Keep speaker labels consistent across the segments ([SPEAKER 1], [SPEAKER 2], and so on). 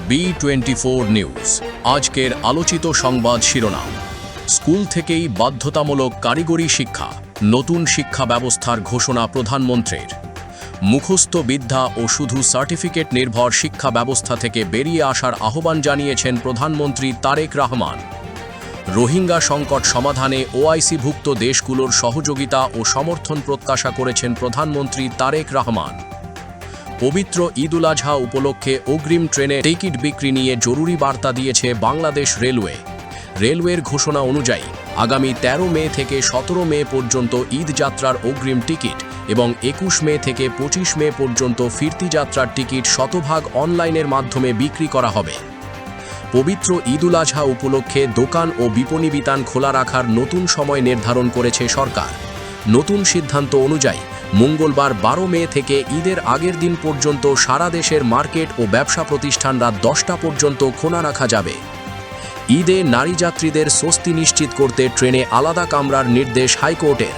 [SPEAKER 1] B24 news আজকের আলোচিত সংবাদ শিরোনাম। স্কুল থেকেই বাধ্যতামূলক কারিগরি শিক্ষা, নতুন শিক্ষা ব্যবস্থার ঘোষণা প্রধানমন্ত্রীর। মুখস্থ বিদ্যা ও শুধু সার্টিফিকেট নির্ভর শিক্ষা ব্যবস্থা থেকে বেরিয়ে আসার আহ্বান জানিয়েছেন প্রধানমন্ত্রী তারেক রহমান। রোহিঙ্গা সংকট সমাধানে ওআইসিভুক্ত দেশগুলোর সহযোগিতা ও সমর্থন প্রত্যাশা করেছেন প্রধানমন্ত্রী তারেক রহমান। পবিত্র ঈদুল আজহা উপলক্ষে অগ্রিম ট্রেনে টিকিট বিক্রি নিয়ে জরুরি বার্তা দিয়েছে বাংলাদেশ রেলওয়ে। রেলওয়ের ঘোষণা অনুযায়ী আগামী ১৩ মে থেকে ১৭ মে পর্যন্ত ঈদ যাত্রার অগ্রিম টিকিট এবং ২১ মে থেকে ২৫ মে পর্যন্ত ফিরতি যাত্রার টিকিট শতভাগ অনলাইনের মাধ্যমে বিক্রি করা হবে। পবিত্র ঈদুল আজহা উপলক্ষে দোকান ও বিপণী বিতান খোলা রাখার নতুন সময় নির্ধারণ করেছে সরকার। নতুন সিদ্ধান্ত অনুযায়ী মঙ্গলবার ১২ মে থেকে ঈদের আগের দিন পর্যন্ত সারা দেশের মার্কেট ও ব্যবসা প্রতিষ্ঠান রাত ১০টা পর্যন্ত খোলা রাখা যাবে। ঈদে নারী যাত্রীদের স্বস্তি নিশ্চিত করতে ট্রেনে আলাদা কামরার নির্দেশ হাইকোর্টের।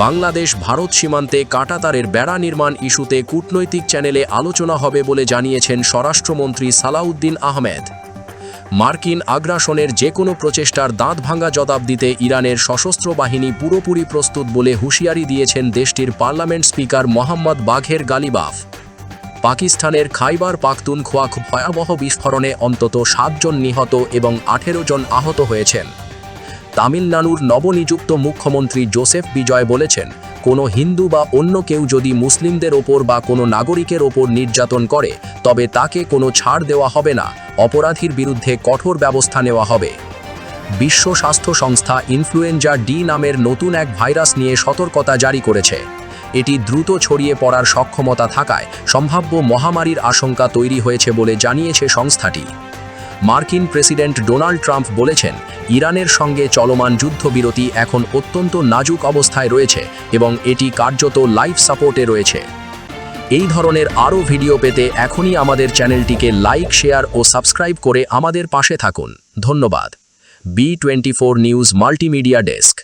[SPEAKER 1] বাংলাদেশ ভারত সীমান্তে কাঁটাতারের বেড়া নির্মাণ ইস্যুতে কূটনৈতিক চ্যানেলে আলোচনা হবে বলে জানিয়েছেন স্বরাষ্ট্রমন্ত্রী সালাউদ্দিন আহমেদ। মার্কিন আগ্রাসনের যে কোনো প্রচেষ্টার দাঁত ভাঙা জবাব দিতে ইরানের সশস্ত্র বাহিনী পুরোপুরি প্রস্তুত বলে হুঁশিয়ারি দিয়েছেন দেশটির পার্লামেন্ট স্পিকার মোহাম্মদ বাঘের গালিবাফ। পাকিস্তানের খাইবার পাখতুনখোয়া ভয়াবহ বিস্ফোরণে অন্তত ৭ জন নিহত এবং ১৮ জন আহত হয়েছেন। তামিলনাড়ুর নবনিযুক্ত মুখ্যমন্ত্রী জোসেফ বিজয় বলেছেন, কোনো হিন্দু বা অন্য কেউ যদি মুসলিমদের ওপর বা কোনো নাগরিকের ওপর নির্যাতন করে তবে তাকে কোনো ছাড় দেওয়া হবে না, অপরাধীর বিরুদ্ধে কঠোর ব্যবস্থা নেওয়া হবে। বিশ্ব স্বাস্থ্য সংস্থা ইনফ্লুয়েঞ্জা ডি নামের নতুন এক ভাইরাস নিয়ে সতর্কতা জারি করেছে। এটি দ্রুত ছড়িয়ে পড়ার সক্ষমতা থাকায় সম্ভাব্য মহামারীর আশঙ্কা তৈরি হয়েছে বলে জানিয়েছে সংস্থাটি। মার্কিন প্রেসিডেন্ট ডোনাল্ড ট্রাম্প বলেছেন, ইরানের সঙ্গে চলমান যুদ্ধবিরতি এখন অত্যন্ত নাজুক অবস্থায় রয়েছে এবং এটি কার্যত লাইফ সাপোর্টে রয়েছে। এই ধরনের আরও ভিডিও পেতে এখনই আমাদের চ্যানেলটিকে লাইক, শেয়ার ও সাবস্ক্রাইব করে আমাদের পাশে থাকুন। ধন্যবাদ। B24 news multimedia desk.